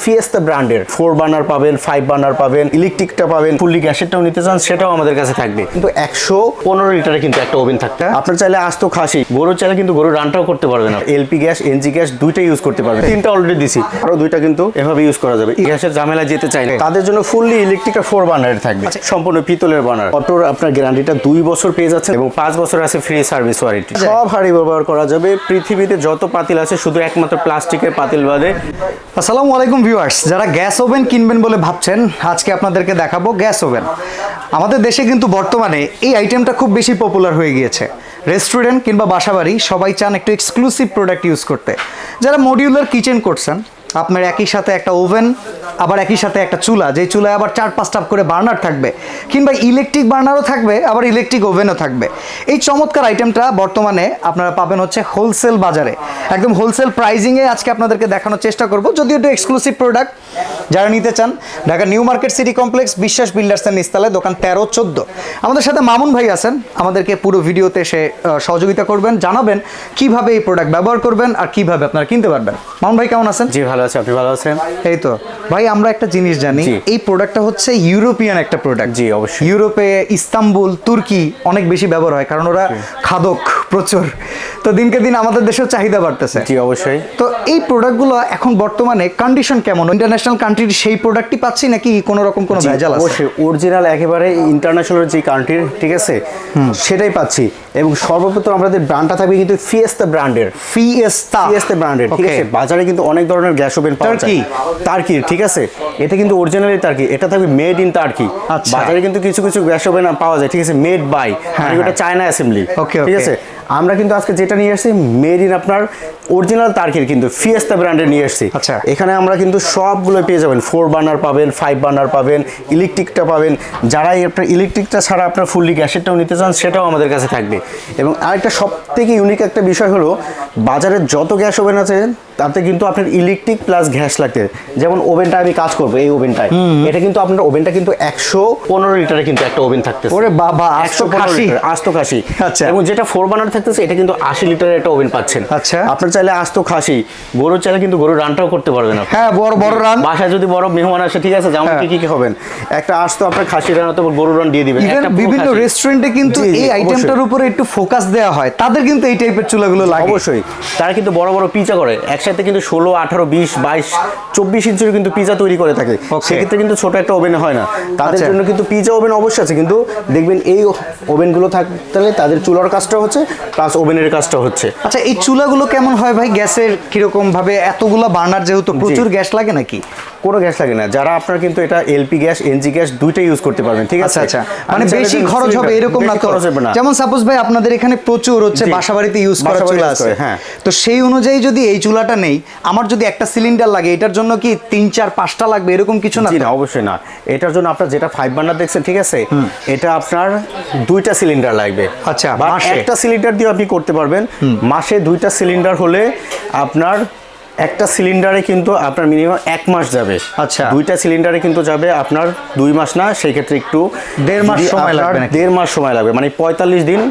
Fiesta ব্র্যান্ডের 4 burner পাবেন, 5 burner পাবেন, ইলেকট্রিকটা পাবেন, ফুললি গ্যাসেরটাও নিতে চান সেটাও আমাদের কাছে থাকবে। কিন্তু 115 লিটারে কিন্তু একটা ওভেন থাকবে। আপনার চাইলে আস্ত খাসি, গরুর চাইলে কিন্তু গরুর রানটাও করতে পারবেন না। এলপি গ্যাস, এনজি গ্যাস দুইটাই ইউজ করতে পারবেন। তিনটা অলরেডি দিছি, আরো দুইটা কিন্তু এভাবে ইউজ করা যাবে। গ্যাসের ঝামেলা যেতে চাইলে তাদের জন্য ফুললি ইলেকট্রিক 4 বার্নারের থাকবে, সম্পূর্ণ পিতলের বার্নার। অটোর আপনার গ্যারান্টিটা 2 বছর পেয়ে যাচ্ছেন এবং 5 বছর আছে ফ্রি সার্ভিস ওয়ারেন্টি। সব হাঁড়ি ব্যবহার করা যাবে। পৃথিবীতে যত পাতিল আছে শুধু একমাত্র প্লাস্টিকের পাতিল বাদে। আসসালামু আলাইকুম ভিউয়ার্স, যারা গ্যাস ওভেন কিনবেন বলে ভাবছেন, আজকে আপনাদেরকে দেখাবো গ্যাস ওভেন। আমাদের দেশে কিন্তু বর্তমানে এই আইটেমটা খুব বেশি পপুলার হয়ে গিয়েছে। রেস্টুরেন্ট কিংবা বাসাবাড়ি সবাই চান একটু এক্সক্লুসিভ প্রোডাক্ট ইউজ করতে। যারা মডিউলার কিচেন করছেন, আপনার একই সাথে একটা ওভেন, আবার একই সাথে একটা চুলা, যে চুলায় আবার 4-5টা করে বার্নার থাকবে, কিংবা ইলেকট্রিক বার্নারও থাকবে, আবার ইলেকট্রিক ওভেনও থাকবে। এই চমৎকার আইটেমটা বর্তমানে আপনারা পাবেন হচ্ছে হোলসেল বাজারে, একদম হোলসেল প্রাইজিংয়ে আজকে আপনাদেরকে দেখানোর চেষ্টা করব। যদিও একটু এক্সক্লুসিভ প্রোডাক্ট, যারা নিতে চান Dhaka new market city complex বিশ্বাস বিল্ডার্সের নিচতলায়, দোকান 13-14। আমাদের সাথে মামুন ভাই আছেন, আমাদেরকে পুরো ভিডিওতে এসে সহযোগিতা করবেন, জানাবেন কিভাবে এই প্রোডাক্ট ব্যবহার করবেন আর কিভাবে আপনারা কিনতে পারবেন। মামুন ভাই কেমন আছেন? জি ভালো আছে, আপনি ভালো আছেন? এই তো ভাই, আমরা একটা জিনিস জানি, এই প্রোডাক্টটা হচ্ছে ইউরোপিয়ান একটা প্রোডাক্ট। জি অবশ্যই। ইউরোপে ইস্তাম্বুল, তুর্কি অনেক বেশি ব্যবহার হয়, কারণ ওরা খাদক প্রচুর। তো দিনকে দিন আমাদের দেশেও চাহিদা বাড়তেছে। জি অবশ্যই। তো এই প্রোডাক্টগুলো এখন বর্তমানে কন্ডিশন কেমন? ইন্টারন্যাশনাল কান্ট্রির সেই প্রোডাক্টই পাচ্ছি নাকি কোনো রকম কোনো ভেজাল আছে? অবশ্যই অরিজিনাল একেবারে ইন্টারন্যাশনাল যে কান্ট্রির, ঠিক আছে, সেটাই পাচ্ছি। এবং সর্বপ্রথম আমাদের ব্র্যান্ডটা থাকবে কিন্তু ফিয়েস্তা ব্র্যান্ডের। ফিয়েস্তা ব্র্যান্ডের, ঠিক আছে। বাজারে কিন্তু অনেক ধরনের গ্যাস ওভেন পাওয়া যায় টার্কি, ঠিক আছে। এটা কিন্তু অরিজিনালি টার্কি, এটা থাকবে মেড ইন টার্কি। বাজারে কিন্তু কিছু কিছু গ্যাস ওভেন পাওয়া যায়, ঠিক আছে, মেড বাই, ওটা চায়না অ্যাসেম্বলি, ঠিক আছে। আমরা কিন্তু আজকে যেটা নিয়ে আসছি মেড ইন আপনার অরিজিনাল টার্কির, কিন্তু ফিয়েস্তা ব্র্যান্ডের নিয়ে আসছি। আচ্ছা, এখানে আমরা কিন্তু সবগুলো পেয়ে যাবেন। 4 বার্নার পাবেন, 5 বার্নার পাবেন, ইলেকট্রিকটা পাবেন। যারা আপনার ইলেকট্রিকটা ছাড়া আপনার ফুললি গ্যাসেরটাও নিতে চান সেটাও আমাদের কাছে থাকবে। এবং আরেকটা সব থেকে ইউনিক একটা বিষয় হলো, বাজারে যত গ্যাস ওভেন আছে তাতে কিন্তু আপনার ইলেকট্রিক প্লাস গ্যাস লাগতে। যেমন ওভেনটা আমি কাজ করবো, এই ওভেনটায়, এটা কিন্তু আপনার ওভেনটা কিন্তু 115 লিটারে কিন্তু একটা ওভেন থাকতেছে। ওরে বাবা, 115 লিটার আস্ত খাসি। আচ্ছা। এবং যেটা 4 বার্নার থাকতেছে এটা কিন্তু 80 লিটারের একটা ওভেন পাচ্ছেন। আচ্ছা। আপনার চাইলে আস্ত খাসি, গরুর চাইলে কিন্তু গরুর রানটাও করতে পারবেন আপনি। হ্যাঁ, বড় বড় রান। বাসায় যদি বড় মেহমান আসে, ঠিক আছে, যেমন কি হবেন, একটা আস্ত আপনার খাসি রান অথবা গরুর রান দিয়ে দিবেন। বিভিন্ন রেস্টুরেন্টে কিন্তু এই আইটেমটার উপরে একটু ফোকাস দেওয়া হয়, তাদের কিন্তু এই টাইপের চুলাগুলো লাগে। অবশ্যই, তারা কিন্তু বড় বড় পিজা করে একসাথে, কিন্তু 16, 18, 20, 22, 24 ইঞ্চির কিন্তু পিজা তৈরি করে থাকে। সেক্ষেত্রে কিন্তু ছোট একটা ওভেনে হয় না, তাদের জন্য কিন্তু পিজা ওভেন অবশ্যই আছে। কিন্তু দেখবেন এই ওভেনগুলো থাকলে তাদের চুলার কাজটা হচ্ছে প্লাস ওভেনের কাজটা হচ্ছে। আচ্ছা, এই চুলাগুলো কেমন হয় ভাই? গ্যাসের কিরকম ভাবে, এতগুলো বার্নার যেহেতু প্রচুর গ্যাস লাগে নাকি? কোনো গ্যাস লাগে না। যারা আপনার কিন্তু এটা এলপি গ্যাস, এনজি গ্যাস দুইটাই ইউজ করতে পারবেন, ঠিক আছে। আচ্ছা, মানে বেশি খরচ হবে এরকম না তো? যেমন সাপোজ ভাই আপনাদের এখানে প্রচুর হচ্ছে বাসাবাড়িতে ইউজ করা চুলা আছে, হ্যাঁ, তো সেই অনুযায়ী যদি এই চুলাটা নেই, আমার যদি একটা সিলিন্ডার লাগে, এটার জন্য কি 3, 4, 5টা লাগবে এরকম কিছু না? না, অবশ্যই না। এটার জন্য আপনার যেটা 5 বার্নার দেখছেন, ঠিক আছে, এটা আপনার 2টা সিলিন্ডার লাগবে। আচ্ছা, একটা সিলিন্ডার দিয়ে আপনি করতে পারবেন। মাসে 2টা সিলিন্ডার হলে আপনার একটা সিলিন্ডারে কিন্তু আপনার মিনিমাম 1 মাস যাবে। আচ্ছা, 2টা সিলিন্ডারে কিন্তু যাবে আপনার 2 মাস না, সেই ক্ষেত্রে একটু 1.5 মাস সময় লাগবে। 1.5 মাস সময় লাগবে, মানে 45 দিন।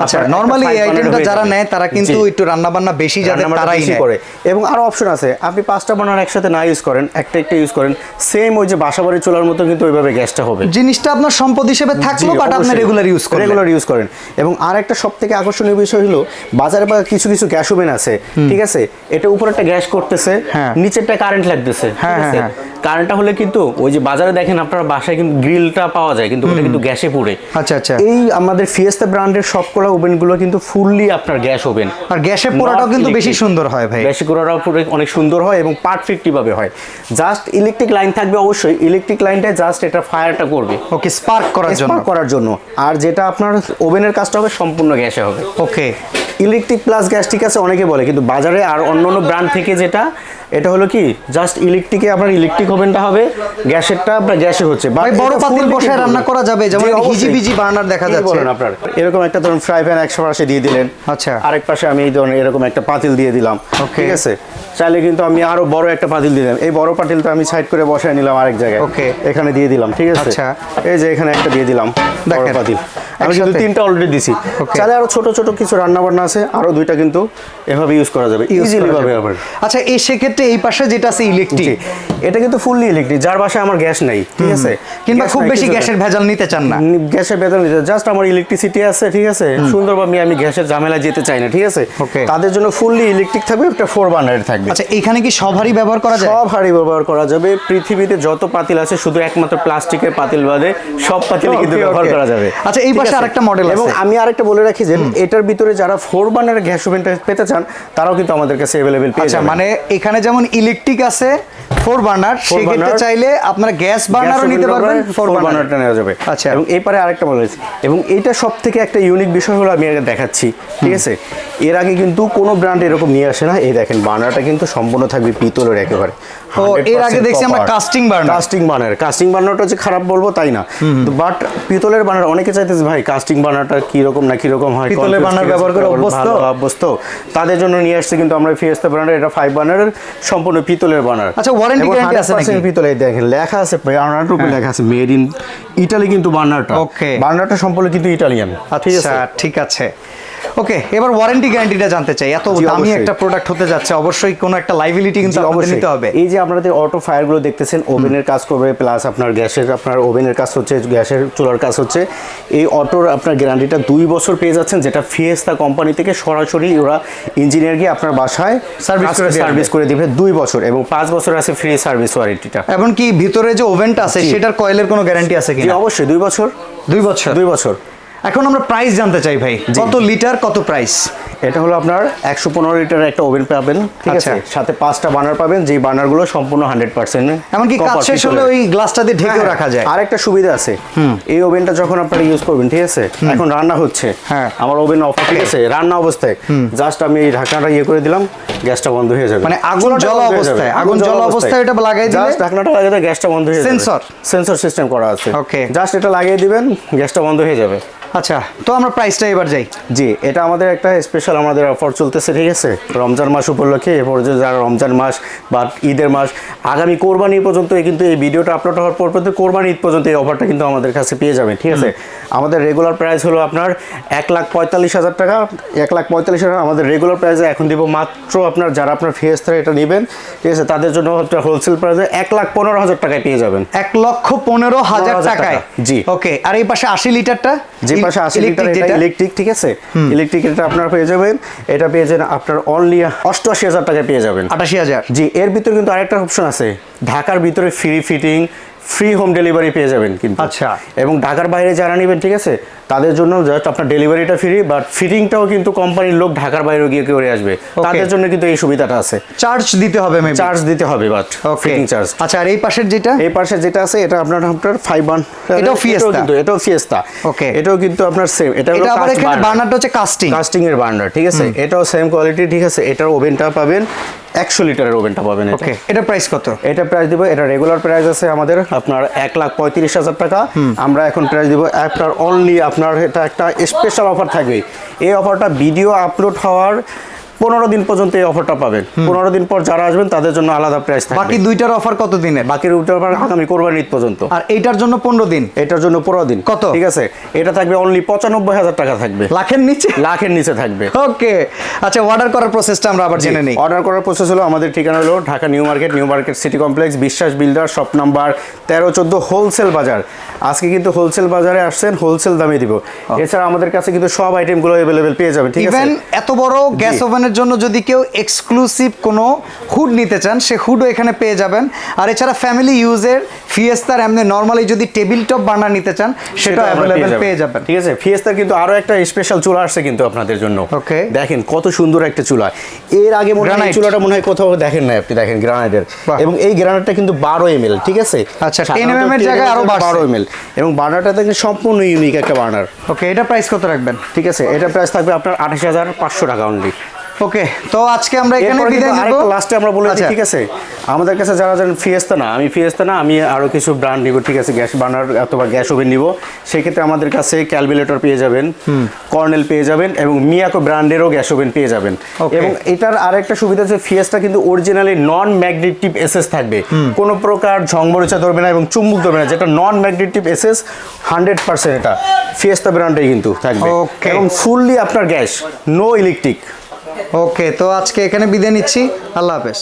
আচ্ছা, নরমালি এই আইটেমটা যারা নেয় তারা কিন্তু একটু রান্না বান্না বেশি যাদের তারাই করে। এবং আরো অপশন আছে, আপনি 5টা বার্নার একসাথে না ইউজ করেন, একটা ইউজ করেন, সেম ওই যে বাসাবাড়ির চুলার মতো কিন্তু ওইভাবে গ্যাসটা হবে। জিনিসটা আপনার সম্পদ হিসেবে থাকলো, বাট আপনি রেগুলার ইউজ করেন। এবং আরেকটা সবথেকে আকর্ষণীয় বিষয় হলো, বাজারে বা কিছু কিছু গ্যাস ওভেন আছে, ঠিক আছে, এটা উপরে একটা গ্যাস করতেছে, নিচেরটা কারেন্ট লাগতেছে। কারেন্টটা হলে কিন্তু ওই যে বাজারে দেখেন আপনার বাসায় কিন্তু গ্রিলটা পাওয়া যায়, কিন্তু ওটা কিন্তু গ্যাসে পুড়ে। আচ্ছা আচ্ছা, এই আমাদের ফিয়েস্তা ব্র্যান্ডের সবগুলো ওভেনগুলো কিন্তু ফুললি আপনার গ্যাস ওভেন, আর গ্যাসে পোড়াটাও কিন্তু বেশি সুন্দর হয় ভাই। গ্যাসে পোড়াটাও অনেক সুন্দর হয় এবং পারফেক্টলি ভাবে হয়। জাস্ট ইলেকট্রিক লাইন থাকবে, অবশ্যই ইলেকট্রিক লাইনটা জাস্ট এটা ফায়ারটা করবে, ওকে, স্পার্ক করার জন্য। আর যেটা আপনার ওভেনের কাজটা হবে সম্পূর্ণ গ্যাসে হবে। ওকে, ইলেকট্রিক প্লাস গ্যাস, ঠিক আছে, অনেকে বলে, কিন্তু বাজারে আর অন্য ব্র্যান্ড থেকে যেটা, এটা হলো কি জাস্ট ইলেকট্রিকে আপনার ইলেকট্রিক ওভেনটা হবে, গ্যাসেরটা আপনার গ্যাসে হচ্ছে। ভাই বড় পাতিল বসায় রান্না করা যাবে, যেমন হিজিবিজি বার্নার দেখা যাচ্ছে আপনার। এরকম একটা ধরুন ফ্রাই প্যান এক পাশে দিয়ে দিলেন, আচ্ছা, আরেক পাশে আমি এই ধরনের এরকম একটা পাতিল দিয়ে দিলাম, ঠিক আছে। চাইলে কিন্তু আমি আরো বড় একটা পাতিল দিলাম, এই বড় পাতিলটা আমি সাইড করে বসায় নিলাম আরেক জায়গায়, ওকে, এখানে দিয়ে দিলাম, ঠিক আছে। আচ্ছা, এই যে এখানে একটা দিয়ে দিলাম বড় পাতিল। আমি কিন্তু একসাথে? 3টা অলরেডি দিছি। Okay. চাইলে আরো ছোট ছোট কিছু রান্না বান্না আছে, আরো 2টা কিন্তু এভাবে ইউজ করা যাবে, ইজিলি ভাবে আবার। আচ্ছা এই সেক্ষেত্রে এই পাশে যেটা আছে ইলেকট্রিক, এটা কিন্তু ফুললি ইলেকট্রিক, যার বাসায় আমার গ্যাস নাই, ঠিক আছে, কিংবা গ্যাস খুব নাই, বেশি কিছু নাই। গ্যাসের ভেজাল নিতে চান না, গ্যাসের বেতন নিতে জাস্ট আমার ইলেকট্রিসিটি আছে, ঠিক আছে, সুন্দরভাবে আমি গ্যাসের ঝামেলা যেতে চাই না, ঠিক আছে, Okay. তাদের জন্য ফুললি ইলেকট্রিক থাকবে, একটা 4 বার্নার থাকবে। আচ্ছা এখানে কি সব হাঁড়ি ব্যবহার করা যায়? সব হাঁড়ি ব্যবহার করা যাবে, পৃথিবীতে যত পাতিল আছে শুধু একমাত্র প্লাস্টিকের পাতিল বাদে সব পাতিল কিন্তু Okay, ব্যবহার okay. করা যাবে। আচ্ছা, এই ঠিক পাশে আছে? আরেকটা model এবং আছে। আমি আরেকটা বলে রাখি যে এটার ভিতরে যারা 4 বার্নারের গ্যাস ওভেনটা পেতে চান তারাও কিন্তু আমাদের কাছে अवेलेबल পেয়ে আচ্ছা যাবেন। মানে এখানে যেমন ইলেকট্রিক আছে 4 বার্নার, সেক্ষেত্রে burner, চাইলে আপনারা গ্যাস বার্নারও নিতে পারবেন, 4 বার্নার। বার্নারটা নেওয়া যাবে। আচ্ছা। এবং এই পারে আরেকটা বলেছি, এবং এইটা সবথেকে একটা ইউনিক বিষয় হলো আমি আগে দেখাচ্ছি, ঠিক আছে, এর আগে কিন্তু কোনো ব্র্যান্ড এরকম নিয়ে আসে না। এই দেখেন বার্নারটা কিন্তু সম্পূর্ণ থাকবে পিতলের একেবারে। ও এর আগে দেখছি আমরা কাস্টিং বার্নার। কাস্টিং বার্নারটা যে খারাপ বলবো তাই না, বাট পিতলের বার্নার অনেকে চাইতেছে ভাই কাস্টিং বার্নারটা কি রকম না কি রকম হয়, পিতলের বার্নার ব্যবহার করে অভ্যস্ত, তাদের জন্য নিয়ে আসছে কিন্তু আমরা ফিয়েস্তা বার্নার, এটা 5 বার্নারের সম্পূর্ণ পিতলের বার্নার। আচ্ছা ওয়ারেন্টি গ্যারান্টি আছে নাকি? পিতলে দেখেন লেখা আছে, বার্নারটার উপরে লেখা আছে মেড ইন ইতালি, কিন্তু বার্নারটা Okay. বার্নারটা সম্পূর্ণ কিন্তু ইটালিয়ান। ঠিক আছে, আচ্ছা ঠিক আছে। ওকে এবার ওয়ারেন্টি গ্যারান্টিটা জানতে চাই, এত জি, দামি অবশ্যই। একটা প্রোডাক্ট হতে যাচ্ছে, অবশ্যই কোনো একটা লাইবিলিটি কিন্তু আমাদের অবশ্যই। নিতে হবে। এই যে আপনাদের অটো ফায়ারগুলো দেখতেছেন, ওভেনের কাজ করবে, প্লাস আপনার গ্যাসের, আপনার ওভেনের কাজ হচ্ছে, গ্যাসের চুলার কাজ হচ্ছে, এই অটোর আপনার গ্যারান্টিটা 2 বছর পেয়ে যাচ্ছেন, যেটা ফিয়েস্তা কোম্পানি থেকে সরাসরি ওরা ইঞ্জিনিয়ার গিয়ে আপনার বাসায় সার্ভিস করে দিবে 2 বছর, এবং 5 বছর আছে ফ্রি সার্ভিস ওয়ারেন্টিটা। এমনকি ভিতরে যে ওভেনটা আছে সেটার কয়েলের কোনো গ্যারান্টি আছে জি কিনা? অবশ্যই 2 বছর। 2 বছর। 2 বছর। এখন আমরা প্রাইস জানতে চাই ভাই, কত লিটার, কত প্রাইস? এটা হলো আপনার 115 লিটারের একটা ওভেন পাবেন, ঠিক আছে, আচ্ছা। সাথে 5টা বার্নার পাবেন, যেই বার্নারগুলো সম্পূর্ণ 100%। এমনকি কাজ শেষ হলে ওই গ্লাসটা দিয়ে ঢেকেও রাখা যায়। আরেকটা সুবিধা আছে, এই ওভেনটা যখন আপনারা ইউজ করবেন, ঠিক আছে, এখন রান্না হচ্ছে, হ্যাঁ। আমার ওভেন অফ, ঠিক আছে, রান্না অবস্থায় জাস্ট আমি এই ঢাকনাটা করে দিলাম, গ্যাসটা বন্ধ হয়ে যাবে। মানে আগুন জ্বলা অবস্থায়, এটা লাগাই দিলে জাস্ট ঢাকনাটা লাগিয়ে দিলে গ্যাসটা বন্ধ হয়ে যাবে। সেন্সর সিস্টেম করা আছে। Okay. জাস্ট এটা লাগিয়ে দিবেন, গ্যাসটা বন্ধ হয়ে যাবে। আচ্ছা তো আমরা প্রাইসটা এবার যাই। জি, এটা আমাদের একটা স্পেশাল আমাদের অফার চলতেছে, ঠিক আছে, রমজান মাস উপলক্ষে। এরপর যে যারা রমজান মাস বা ঈদের মাস, আগামী কোরবানি পর্যন্ত কিন্তু এই ভিডিওটা আপলোড হওয়ার পর পর্যন্ত কোরবানি ঈদ পর্যন্ত এই অফারটা কিন্তু আমাদের কাছে পেয়ে যাবেন, ঠিক আছে। আমাদের রেগুলার প্রাইস হলো আপনার 1,45,000 টাকা। 1,45,000 টাকা আমাদের রেগুলার প্রাইসে এখন দিব মাত্র আপনার, যারা আপনার ফিয়েস্তা এটা নেবেন, ঠিক আছে, তাদের জন্য হচ্ছে হোলসেল প্রাইসে 1,15,000 টাকায় পেয়ে যাবেন। 1,15,000 টাকায়। জি। ওকে, আর এই পাশে 80 লিটারটা, যে পাশে 80 লিটার এটা ইলেকট্রিক, ঠিক আছে, ইলেকট্রিক এটা আপনার পেয়ে যাবেন, এটা পেয়ে যাবেন আপনার অনলি 88,000 টাকায় পেয়ে যাবেন। 88,000। জি, এর ভিতরে কিন্তু আরেকটা অপশন আছে, ঢাকার ভিতরে free fitting, free home delivery পেয়ে যাবেন কিন্তু। আচ্ছা। এবং ঢাকার বাইরে যারা নেবেন, ঠিক আছে, তাদের জন্য জাস্ট আপনার ডেলিভারিটা ফ্রি, বাট ফিটিংটাও কিন্তু কোম্পানির লোক ঢাকার বাইরে গিয়ে করে আসবে, তাদের জন্য কিন্তু এই সুবিধাটা আছে। চার্জ দিতে হবে, চার্জ দিতে হবে, বাট ফিটিং চার্জ। আচ্ছা, আর এই পাশের যেটা, এই পাশে যেটা আছে এটা আপনার 5 বার্ন, এটাও ফিয়েস্তা, কিন্তু এটাও ফিয়েস্তা। ওকে, এটাও কিন্তু আপনার সেম, এটা হলো আবার এখানে বার্নারটা হচ্ছে কাস্টিং এর বার্নার, ঠিক আছে, এটাও সেম কোয়ালিটি, ঠিক আছে, এটার ওভেনটা পাবেন 100 লিটারের ওভেনটা পাবেন। ওকে, এটা প্রাইস কত? এটা প্রাইস দিব, এটা রেগুলার প্রাইস আছে আমাদের আপনার 1,35,000 টাকা। আমরা এখন প্রাইস দিব আপনার অনলি, আপনার এটা একটা স্পেশাল অফার থাকবে। এই অফারটা ভিডিও আপলোড হওয়ার 15 দিন পর্যন্ত এই অফারটা পাবেন। 15 দিন পর যারা আসবেন তাদের জন্য আলাদা প্রাইস থাকবে। বাকি দুইটার অফার কত দিনের? বাকি দুইটার অফার আগামী কোরবানি ঈদ পর্যন্ত। আর এইটার জন্য 15 দিন? এটার জন্য 15 দিন। কত? ঠিক আছে, এটা থাকবে অনলি 95,000 টাকা থাকবে। লাখের নিচে? লাখের নিচে থাকবে। ওকে, আচ্ছা, অর্ডার করার প্রসেসটা আমরা আবার জেনে নেই। অর্ডার করার প্রসেস হলো, আমাদের ঠিকানা হলো Dhaka new market city complex, বিশ্বাস বিল্ডার, শপ নাম্বার 13-14, হোলসেল বাজার। আজকে কিন্তু হোলসেল বাজারে আসছেন, হোলসেল দামে দিব। এছাড়া আমাদের কাছে কিন্তু সব আইটেমগুলো अवेलेबल পেয়ে যাবেন, ঠিক আছে। ইভেন এত বড় গ্যাস ওভেনের জন্য যদি কেউ এক্সক্লুসিভ কোনো হুড নিতে চান, সে হুডও এখানে পেয়ে যাবেন। আর এছাড়া ফ্যামিলি ইউজের ফিয়েস্তার এমনি নরমালি যদি টেবিল টপ বার্নার নিতে চান, সেটা अवेलेबल পেয়ে যাবেন, ঠিক আছে। ফিয়েস্তার কিন্তু আরো একটা স্পেশাল চুলা আসছে কিন্তু আপনাদের জন্য। ওকে, দেখেন কত সুন্দর একটা চুলা। এর আগে মনে হয় চুলাটা মনে হয় কোথাও দেখেন না আপনি, দেখেন গ্রানাইটের। এবং এই গ্রানাইটটা কিন্তু 12 ml, ঠিক আছে। আচ্ছা, 10 mm এর জায়গায় আরো 12 ml, এবং বার্নারটা দেখেন সম্পূর্ণ ইউনিক একটা বার্নার। ওকে, এটা প্রাইস কত রাখবেন? ঠিক আছে, এটা প্রাইস থাকবে আপনার 28,500 টাকা অনলি। ওকে, তো আজকে আমরা এখানে এরপরে বিদায় কিন্তু নিব। আরেকটা লাস্টে আমরা বলে দিই, আচ্ছা। ঠিক আছে? আমাদের কাছে যারা জানেন ফিয়েস্তা না, আমি আরো কিছু ব্র্যান্ড নিব, ঠিক আছে? গ্যাস বার্নার অথবা গ্যাস ওভেন নিব, সেক্ষেত্রে আমাদের কাছে ক্যালকুলেটর পেয়ে যাবেন, কর্নেল পেয়ে যাবেন এবং মিয়াকো ব্র্যান্ডেরও গ্যাস ওভেন পেয়ে যাবেন। Okay. এবং এটার আরেকটা সুবিধা হচ্ছে ফিয়েস্তা কিন্তু অরিজিনালি নন ম্যাগনেটিভ এসএস থাকবে, কোনো প্রকার ঝংমরিচা ধরবে না এবং চুম্বক ধরবে না, যেটা নন ম্যাগনেটিভ এসএস 100% এটা ফিয়েস্তা ব্র্যান্ডেই কিন্তু থাকবে। Okay. এবং ফুললি আপনার গ্যাস, নো ইলেকট্রিক। ওকে, তো আজকে এখানে বিদায় নিচ্ছি, আল্লাহ হাফেজ।